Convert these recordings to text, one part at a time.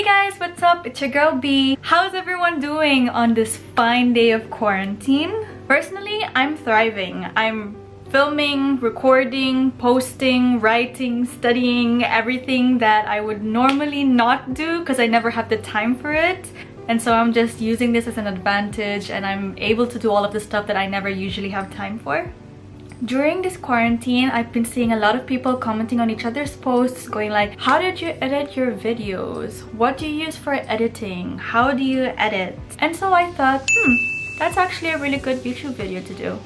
guys, what's up? It's your girl B. How's everyone doing on this fine day of quarantine? Personally, I'm thriving. I'm filming, recording, posting, writing, studying, everything that I would normally not do because I never have the time for it. And so I'm just using this as an advantage and I'm able to do all of the stuff that I never usually have time for. During this quarantine, I've been seeing a lot of people commenting on each other's posts going like, how did you edit your videos? What do you use for editing? How do you edit? And so I thought, that's actually a really good YouTube video to do.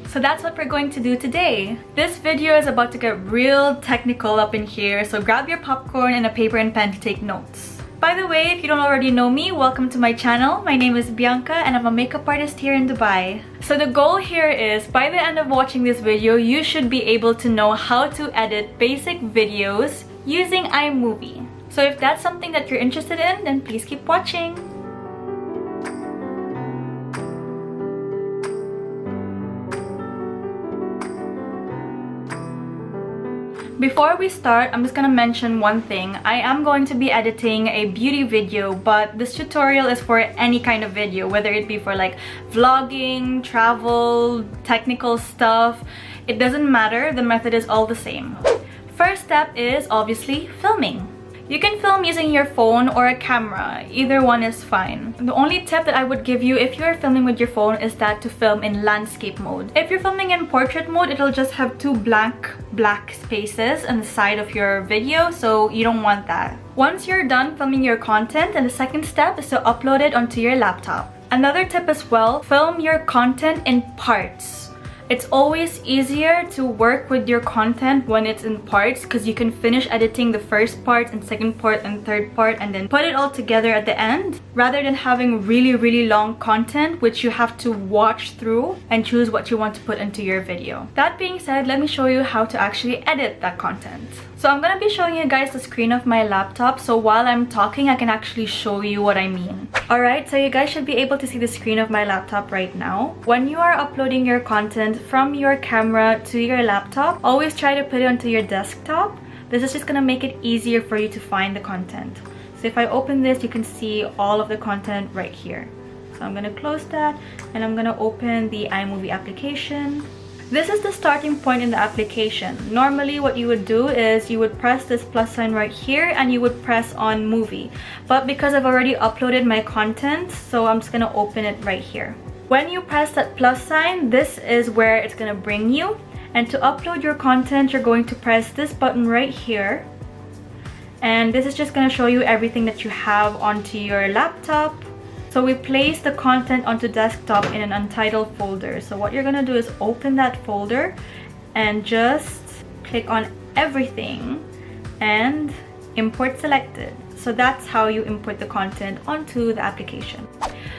So that's what we're going to do today. This video is about to get real technical up in here, so grab your popcorn and a paper and pen to take notes. By the way, if you don't already know me, welcome to my channel. My name is Bianca and I'm a makeup artist here in Dubai. So the goal here is, by the end of watching this video, you should be able to know how to edit basic videos using Imovie. So if that's something that you're interested in, then please keep watching. Before we start, I'm just gonna mention one thing. I am going to be editing a beauty video, but this tutorial is for any kind of video, whether it be for like vlogging, travel, technical stuff. It doesn't matter, the method is all the same. First step is obviously filming. You can film using your phone or a camera, either one is fine. The only tip that I would give you if you're filming with your phone is that to film in landscape mode. If you're filming in portrait mode, it'll just have two black spaces on the side of your video, so you don't want that. Once you're done filming your content, then the second step is to upload it onto your laptop. Another tip as well, film your content in parts. It's always easier to work with your content when it's in parts because you can finish editing the first part and second part and third part and then put it all together at the end, rather than having really long content which you have to watch through and choose what you want to put into your video. That being said, let me show you how to actually edit that content. So I'm gonna be showing you guys the screen of my laptop, so while I'm talking I can actually show you what I mean. Alright, so you guys should be able to see the screen of my laptop right now. When you are uploading your content from your camera to your laptop, always try to put it onto your desktop. This is just gonna make it easier for you to find the content. So if I open this, you can see all of the content right here. So I'm gonna close that and I'm gonna open the iMovie application. This is the starting point in the application. Normally what you would do is you would press this plus sign right here and you would press on movie. But because I've already uploaded my content, so I'm just gonna open it right here. When you press that plus sign, this is where it's gonna bring you. And to upload your content, you're going to press this button right here. And this is just gonna show you everything that you have onto your laptop. So we place the content onto desktop in an Untitled folder. So what you're gonna do is open that folder and just click on everything and import selected. So that's how you import the content onto the application.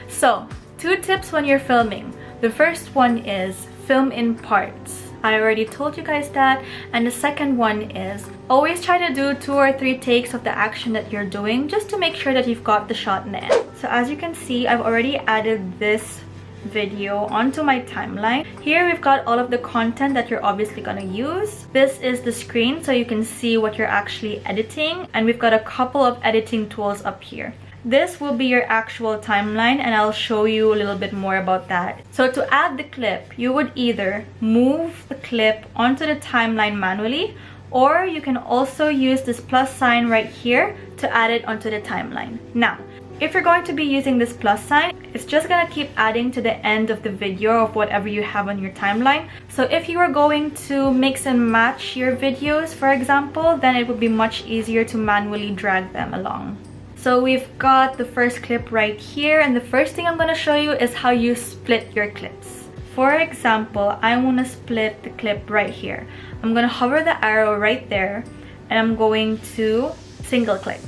So, two tips when you're filming. The first one is film in parts. I already told you guys that. And the second one is always try to do 2 or 3 takes of the action that you're doing just to make sure that you've got the shot in the end. So as you can see, I've already added this video onto my timeline. Here we've got all of the content that you're obviously gonna use. This is the screen so you can see what you're actually editing, and we've got a couple of editing tools up here. This will be your actual timeline and I'll show you a little bit more about that. So to add the clip, you would either move the clip onto the timeline manually, or you can also use this plus sign right here to add it onto the timeline. Now, if you're going to be using this plus sign, it's just gonna keep adding to the end of the video of whatever you have on your timeline. So if you are going to mix and match your videos, for example, then it would be much easier to manually drag them along. So we've got the first clip right here, and the first thing I'm going to show you is how you split your clips. For example, I want to split the clip right here. I'm going to hover the arrow right there and I'm going to single click.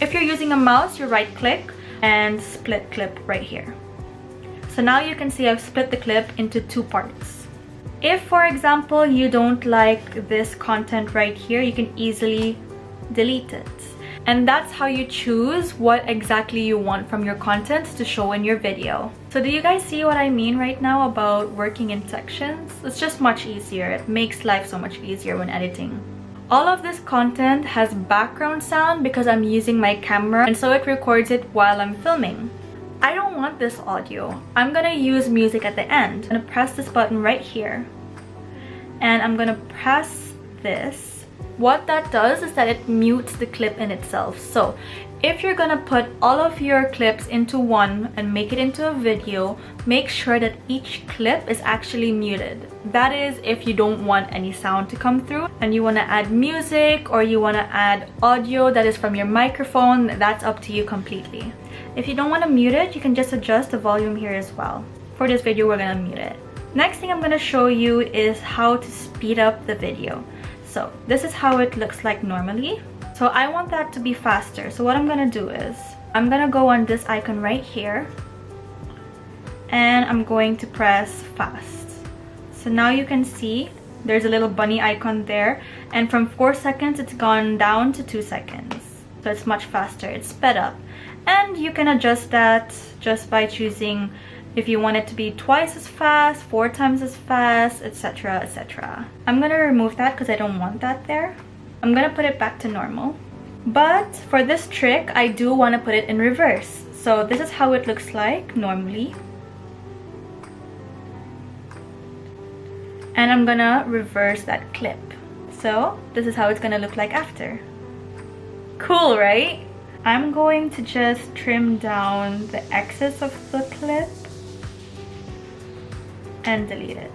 If you're using a mouse, you right click and split clip right here. So now you can see I've split the clip into 2 parts. If, for example, you don't like this content right here, you can easily delete it. And that's how you choose what exactly you want from your content to show in your video. So do you guys see what I mean right now about working in sections? It's just much easier. It makes life so much easier when editing. All of this content has background sound because I'm using my camera, and so it records it while I'm filming. I don't want this audio. I'm gonna use music at the end. I'm gonna press this button right here, and I'm gonna press this. What that does is that it mutes the clip in itself. So if you're gonna put all of your clips into one and make it into a video, make sure that each clip is actually muted. That is if you don't want any sound to come through and you wanna add music or you wanna add audio that is from your microphone, that's up to you completely. If you don't wanna mute it, you can just adjust the volume here as well. For this video, we're gonna mute it. Next thing I'm gonna show you is how to speed up the video. So this is how it looks like normally. So I want that to be faster. So what I'm gonna do is I'm gonna go on this icon right here and I'm going to press fast. So now you can see there's a little bunny icon there, and from 4 seconds it's gone down to 2 seconds. So it's much faster, it's sped up. And you can adjust that just by choosing if you want it to be twice as fast, 4 times as fast, etc, etc. I'm gonna remove that because I don't want that there. I'm gonna put it back to normal. But for this trick, I do want to put it in reverse. So this is how it looks like normally. And I'm gonna reverse that clip. So this is how it's gonna look like after. Cool, right? I'm going to just trim down the excess of the clip and delete it.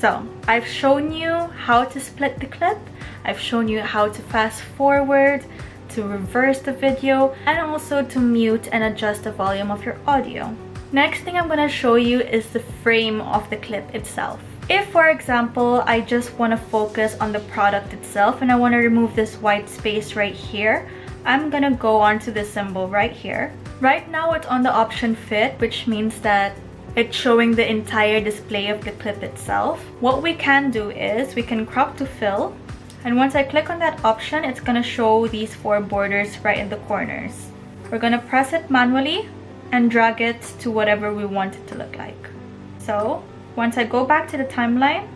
So I've shown you how to split the clip. I've shown you how to fast forward, to reverse the video, and also to mute and adjust the volume of your audio. Next thing I'm gonna show you is the frame of the clip itself. If, for example, I just wanna focus on the product itself and I wanna remove this white space right here, I'm gonna go on to this symbol right here. Right now it's on the option fit, which means that it's showing the entire display of the clip itself. What we can do is we can crop to fill, and once I click on that option, it's gonna show these 4 borders right in the corners. We're gonna press it manually and drag it to whatever we want it to look like. So once I go back to the timeline,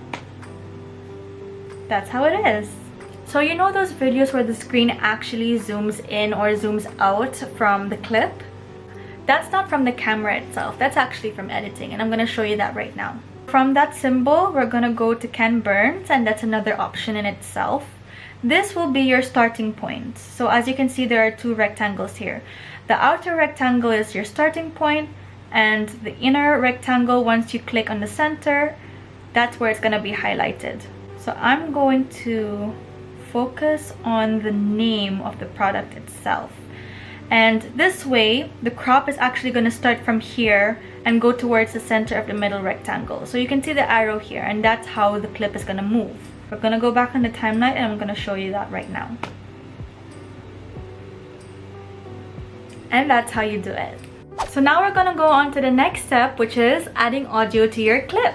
that's how it is. So you know those videos where the screen actually zooms in or zooms out from the clip? That's not from the camera itself, that's actually from editing, and I'm gonna show you that right now. From that symbol, we're gonna go to Ken Burns, and that's another option in itself. This will be your starting point. So as you can see, there are 2 rectangles here. The outer rectangle is your starting point, and the inner rectangle, once you click on the center, that's where it's gonna be highlighted. So I'm going to focus on the name of the product itself. And this way, the crop is actually going to start from here and go towards the center of the middle rectangle. So you can see the arrow here, and that's how the clip is going to move. We're going to go back on the timeline and I'm going to show you that right now. And that's how you do it. So now we're going to go on to the next step, which is adding audio to your clip.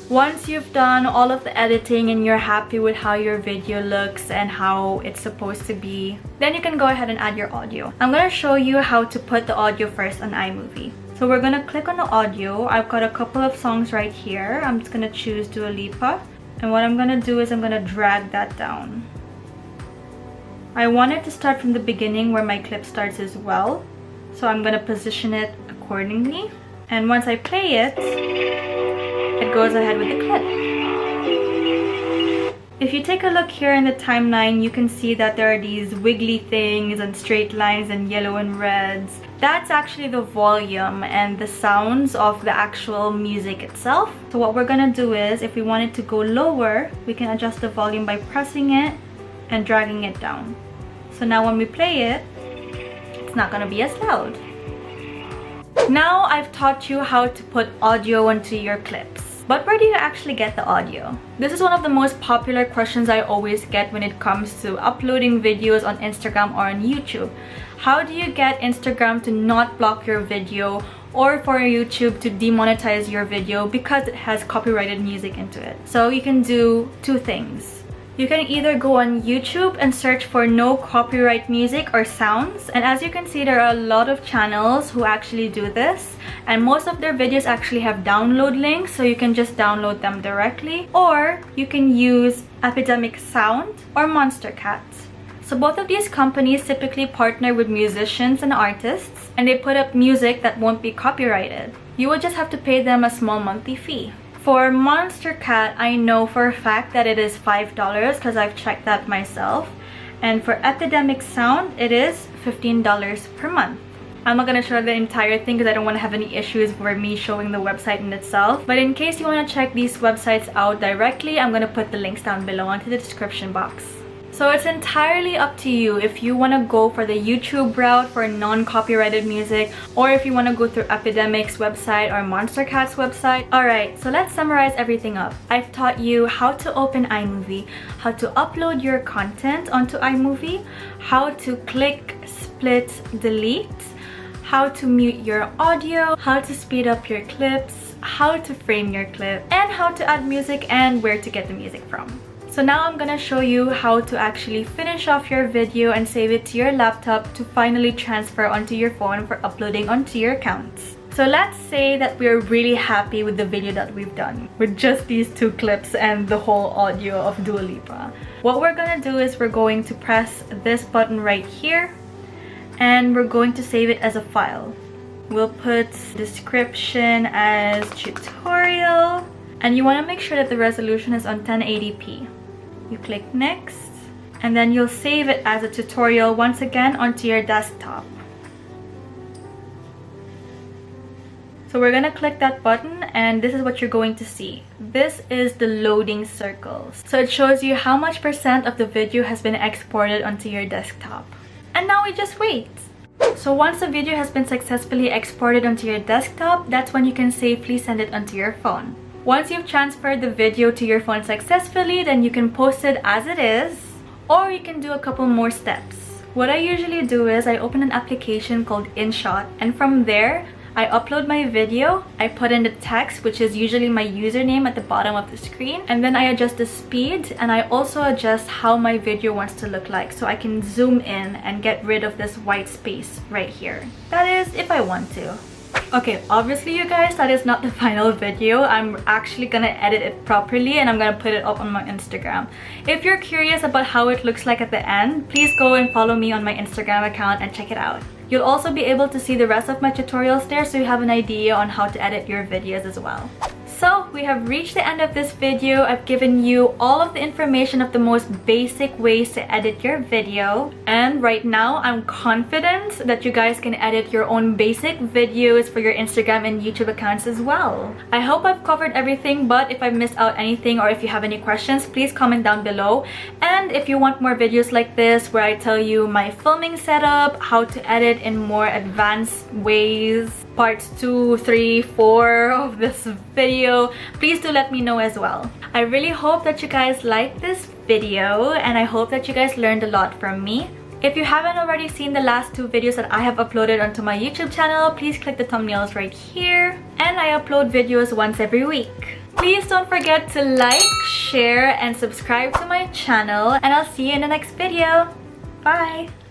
Once you've done all of the editing and you're happy with how your video looks and how it's supposed to be, then you can go ahead and add your audio. I'm going to show you how to put the audio first on Imovie. So we're going to click on the audio. I've got a couple of songs right here. I'm just going to choose Dua Lipa. And what I'm going to do is I'm going to drag that down. I want it to start from the beginning where my clip starts as well. So I'm going to position it accordingly. And once I play it, it goes ahead with the clip. If you take a look here in the timeline, you can see that there are these wiggly things and straight lines and yellow and reds. That's actually the volume and the sounds of the actual music itself. So what we're gonna do is, if we want it to go lower, we can adjust the volume by pressing it and dragging it down. So now when we play it, it's not gonna be as loud. Now I've taught you how to put audio into your clips. But where do you actually get the audio? This is one of the most popular questions I always get when it comes to uploading videos on Instagram or on YouTube. How do you get Instagram to not block your video, or for YouTube to demonetize your video because it has copyrighted music into it? So you can do 2 things. You can either go on YouTube and search for no copyright music or sounds, and as you can see, there are a lot of channels who actually do this, and most of their videos actually have download links, so you can just download them directly, or you can use Epidemic Sound or Monster Cat. So both of these companies typically partner with musicians and artists, and they put up music that won't be copyrighted. You will just have to pay them a small monthly fee. For Monster Cat, I know for a fact that it is $5 because I've checked that myself. And for Epidemic Sound, it is $15 per month. I'm not going to show the entire thing because I don't want to have any issues for me showing the website in itself. But in case you want to check these websites out directly, I'm going to put the links down below into the description box. So it's entirely up to you if you want to go for the YouTube route for non-copyrighted music, or if you want to go through Epidemic's website or Monster Cat's website. Alright, so let's summarize everything up. I've taught you how to open iMovie, how to upload your content onto iMovie, how to click, split, delete, how to mute your audio, how to speed up your clips, how to frame your clip, and how to add music and where to get the music from. So now I'm gonna show you how to actually finish off your video and save it to your laptop to finally transfer onto your phone for uploading onto your accounts. So let's say that we're really happy with the video that we've done with just these 2 clips and the whole audio of Dua Lipa. What we're gonna do is we're going to press this button right here and we're going to save it as a file. We'll put description as tutorial, and you want to make sure that the resolution is on 1080p. You click next, and then you'll save it as a tutorial once again onto your desktop. So we're gonna click that button, and this is what you're going to see. This is the loading circles. So it shows you how much % of the video has been exported onto your desktop. And now we just wait. So once the video has been successfully exported onto your desktop, that's when you can safely send it onto your phone. Once you've transferred the video to your phone successfully, then you can post it as it is, or you can do a couple more steps. What I usually do is I open an application called InShot, and from there, I upload my video, I put in the text, which is usually my username at the bottom of the screen, and then I adjust the speed, and I also adjust how my video wants to look like, so I can zoom in and get rid of this white space right here. That is, if I want to. Okay, obviously you guys, that is not the final video. I'm actually gonna edit it properly and I'm gonna put it up on my Instagram. If you're curious about how it looks like at the end, please go and follow me on my Instagram account and check it out. You'll also be able to see the rest of my tutorials there, so you have an idea on how to edit your videos as well. So we have reached the end of this video. I've given you all of the information of the most basic ways to edit your video, and right now I'm confident that you guys can edit your own basic videos for your Instagram and YouTube accounts as well. I hope I've covered everything, but if I missed out anything or if you have any questions, please comment down below. And if you want more videos like this where I tell you my filming setup, how to edit in more advanced ways, parts 2, 3, 4 of this video, please do let me know as well. I really hope that you guys liked this video, and I hope that you guys learned a lot from me. If you haven't already seen the last 2 videos that I have uploaded onto my YouTube channel, please click the thumbnails right here. And I upload videos once every week. Please don't forget to like, share, and subscribe to my channel, and I'll see you in the next video. Bye!